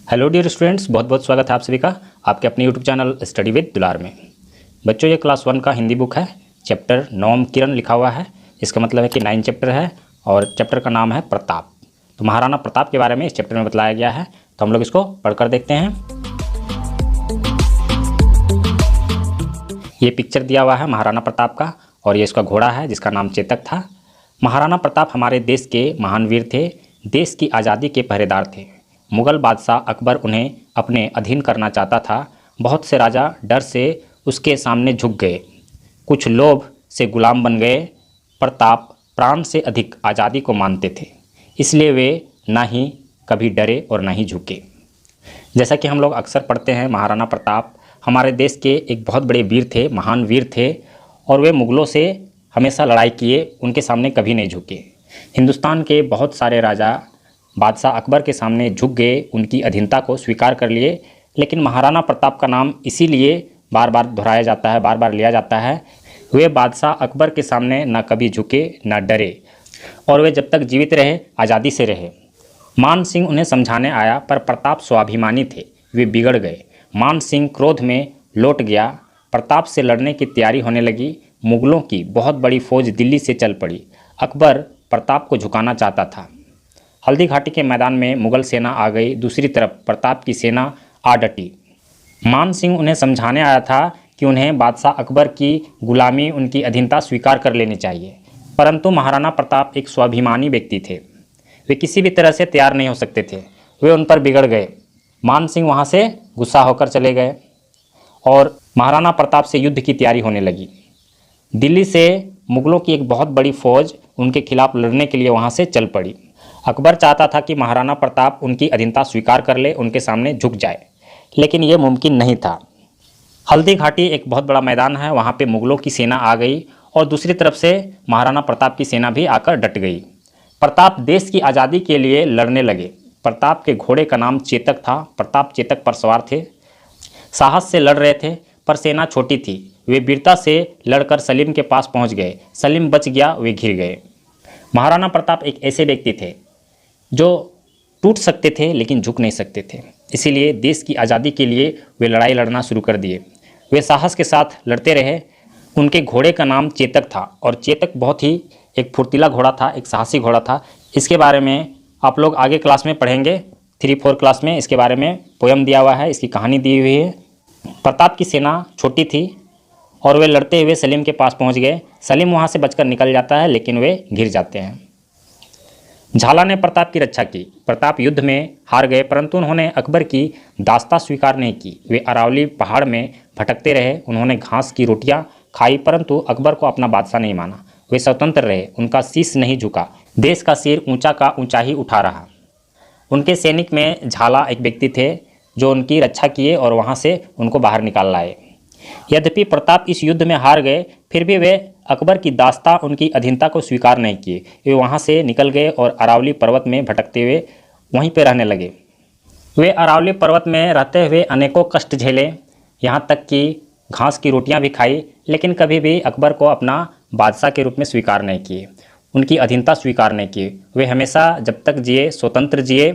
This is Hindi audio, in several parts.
हेलो डियर स्टूडेंट्स, बहुत बहुत स्वागत है आप सभी का आपके अपने यूट्यूब चैनल स्टडी विद दुलार में। बच्चों, ये क्लास 1 का हिंदी बुक है। चैप्टर नॉम किरण लिखा हुआ है। इसका मतलब है कि 9 चैप्टर है और चैप्टर का नाम है प्रताप। तो महाराणा प्रताप के बारे में इस चैप्टर में बताया गया है। तो हम लोग इसको पढ़कर देखते हैं। ये पिक्चर दिया हुआ है महाराणा प्रताप का और ये इसका घोड़ा है जिसका नाम चेतक था। महाराणा प्रताप हमारे देश के महान वीर थे। देश की आज़ादी के पहरेदार थे। मुग़ल बादशाह अकबर उन्हें अपने अधीन करना चाहता था। बहुत से राजा डर से उसके सामने झुक गए। कुछ लोभ से गुलाम बन गए। प्रताप प्राण से अधिक आज़ादी को मानते थे, इसलिए वे ना ही कभी डरे और ना ही झुके। जैसा कि हम लोग अक्सर पढ़ते हैं, महाराणा प्रताप हमारे देश के एक बहुत बड़े वीर थे, महान वीर थे और वे मुग़लों से हमेशा लड़ाई किए, उनके सामने कभी नहीं झुके। हिंदुस्तान के बहुत सारे राजा बादशाह अकबर के सामने झुक गए, उनकी अधीनता को स्वीकार कर लिए। लेकिन महाराणा प्रताप का नाम इसीलिए बार बार दोहराया जाता है, बार बार लिया जाता है। वे बादशाह अकबर के सामने ना कभी झुके ना डरे और वे जब तक जीवित रहे आज़ादी से रहे। मान सिंह उन्हें समझाने आया पर प्रताप स्वाभिमानी थे, वे बिगड़ गए। मान सिंह क्रोध में लौट गया। प्रताप से लड़ने की तैयारी होने लगी। मुग़लों की बहुत बड़ी फौज दिल्ली से चल पड़ी। अकबर प्रताप को झुकाना चाहता था। हल्दी घाटी के मैदान में मुग़ल सेना आ गई। दूसरी तरफ प्रताप की सेना आ डटी। मान सिंह उन्हें समझाने आया था कि उन्हें बादशाह अकबर की गुलामी, उनकी अधीनता स्वीकार कर लेनी चाहिए, परंतु महाराणा प्रताप एक स्वाभिमानी व्यक्ति थे। वे किसी भी तरह से तैयार नहीं हो सकते थे। वे उन पर बिगड़ गए। मान सिंह वहाँ से गुस्सा होकर चले गए और महाराणा प्रताप से युद्ध की तैयारी होने लगी। दिल्ली से मुग़लों की एक बहुत बड़ी फौज उनके खिलाफ लड़ने के लिए वहाँ से चल पड़ी। अकबर चाहता था कि महाराणा प्रताप उनकी अधीनता स्वीकार कर ले, उनके सामने झुक जाए, लेकिन ये मुमकिन नहीं था। हल्दी घाटी एक बहुत बड़ा मैदान है, वहाँ पे मुग़लों की सेना आ गई और दूसरी तरफ से महाराणा प्रताप की सेना भी आकर डट गई। प्रताप देश की आज़ादी के लिए लड़ने लगे। प्रताप के घोड़े का नाम चेतक था। प्रताप चेतक पर सवार थे, साहस से लड़ रहे थे, पर सेना छोटी थी। वे वीरता से लड़कर सलीम के पास पहुँच गए। सलीम बच गया, वे घिर गए। महाराणा प्रताप एक ऐसे व्यक्ति थे जो टूट सकते थे लेकिन झुक नहीं सकते थे, इसीलिए देश की आज़ादी के लिए वे लड़ाई लड़ना शुरू कर दिए। वे साहस के साथ लड़ते रहे। उनके घोड़े का नाम चेतक था और चेतक बहुत ही एक फुर्तीला घोड़ा था, एक साहसी घोड़ा था। इसके बारे में आप लोग आगे क्लास में पढ़ेंगे, 3-4 क्लास में इसके बारे में पोयम दिया हुआ है, इसकी कहानी दी हुई है। प्रताप की सेना छोटी थी और वे लड़ते हुए सलीम के पास पहुंच गए। सलीम वहां से बचकर निकल जाता है लेकिन वे घिर जाते हैं। झाला ने प्रताप की रक्षा की। प्रताप युद्ध में हार गए, परंतु उन्होंने अकबर की दास्ता स्वीकार नहीं की। वे अरावली पहाड़ में भटकते रहे। उन्होंने घास की रोटियां खाई, परंतु अकबर को अपना बादशाह नहीं माना। वे स्वतंत्र रहे, उनका शीश नहीं झुका। देश का सिर ऊंचा का ऊंचा ही उठा रहा। उनके सैनिक में झाला एक व्यक्ति थे जो उनकी रक्षा किए और वहाँ से उनको बाहर निकाल लाए। यद्यपि प्रताप इस युद्ध में हार गए, फिर भी वे अकबर की दास्ता, उनकी अधीनता को स्वीकार नहीं किए। वे वहाँ से निकल गए और अरावली पर्वत में भटकते हुए वहीं पर रहने लगे। वे अरावली पर्वत में रहते हुए अनेकों कष्ट झेले, यहाँ तक कि घास की रोटियां भी खाई, लेकिन कभी भी अकबर को अपना बादशाह के रूप में स्वीकार नहीं किए, उनकी अधीनता स्वीकार नहीं की। वे हमेशा जब तक जिए स्वतंत्र जिए।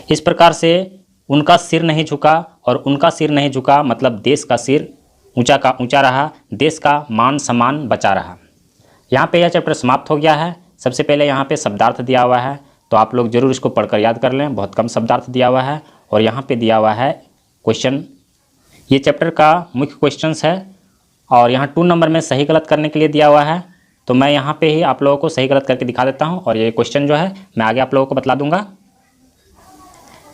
इस प्रकार से उनका सिर नहीं झुका और उनका सिर नहीं झुका मतलब देश का सिर ऊंचा का ऊंचा रहा, देश का मान सम्मान बचा रहा। यहाँ पे यह चैप्टर समाप्त हो गया है। सबसे पहले यहाँ पे शब्दार्थ दिया हुआ है, तो आप लोग जरूर इसको पढ़कर याद कर लें। बहुत कम शब्दार्थ दिया हुआ है और यहाँ पे दिया हुआ है क्वेश्चन। ये चैप्टर का मुख्य क्वेश्चंस है और यहाँ 2 नंबर में सही गलत करने के लिए दिया हुआ है। तो मैं यहाँ पे ही आप लोगों को सही गलत करके दिखा देता हूँ और ये क्वेश्चन जो है मैं आगे आप लोगों को बतला दूंगा।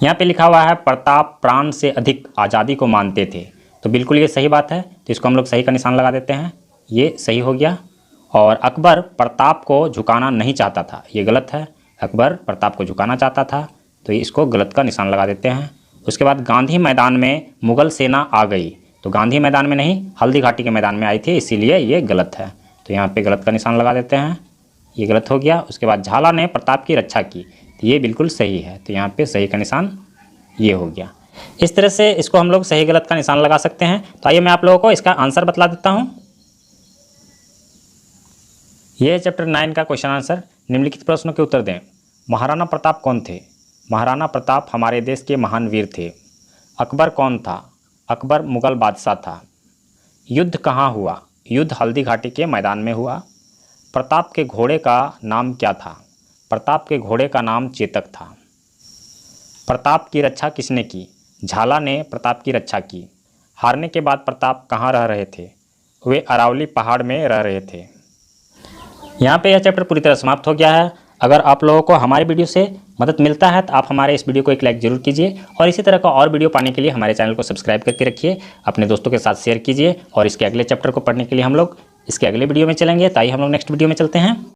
यहाँ पे लिखा हुआ है प्रताप प्राण से अधिक आज़ादी को मानते थे, तो बिल्कुल ये सही बात है, तो इसको हम लोग सही का निशान लगा देते हैं। ये सही हो गया। और अकबर प्रताप को झुकाना नहीं चाहता था, ये गलत है। अकबर प्रताप को झुकाना चाहता था, तो इसको गलत का निशान लगा देते हैं। उसके बाद गांधी मैदान में मुग़ल सेना आ गई, तो गांधी मैदान में नहीं हल्दी घाटी के मैदान में आई थी, इसीलिए ये गलत है, तो यहाँ पे गलत का निशान लगा देते हैं। ये गलत हो गया। उसके बाद झाला ने प्रताप की रक्षा की, तो ये बिल्कुल सही है, तो यहाँ पे सही का निशान ये हो गया। इस तरह से इसको हम लोग सही गलत का निशान लगा सकते हैं। तो आइए मैं आप लोगों को इसका आंसर बतला देता हूँ। ये चैप्टर 9 का क्वेश्चन आंसर। निम्नलिखित प्रश्नों के उत्तर दें। महाराणा प्रताप कौन थे? महाराणा प्रताप हमारे देश के महान वीर थे। अकबर कौन था? अकबर मुग़ल बादशाह था। युद्ध कहाँ हुआ? युद्ध हल्दी घाटी के मैदान में हुआ। प्रताप के घोड़े का नाम क्या था? प्रताप के घोड़े का नाम चेतक था। प्रताप की रक्षा किसने की? झाला ने प्रताप की रक्षा की। हारने के बाद प्रताप कहाँ रह रहे थे? वे अरावली पहाड़ में रह रहे थे। यहाँ पे यह चैप्टर पूरी तरह समाप्त हो गया है। अगर आप लोगों को हमारे वीडियो से मदद मिलता है तो आप हमारे इस वीडियो को एक लाइक जरूर कीजिए और इसी तरह का और वीडियो पाने के लिए हमारे चैनल को सब्सक्राइब करके रखिए, अपने दोस्तों के साथ शेयर कीजिए और इसके अगले चैप्टर को पढ़ने के लिए हम लोग इसके अगले वीडियो में चलेंगे। ताई हम लोग नेक्स्ट वीडियो में चलते हैं।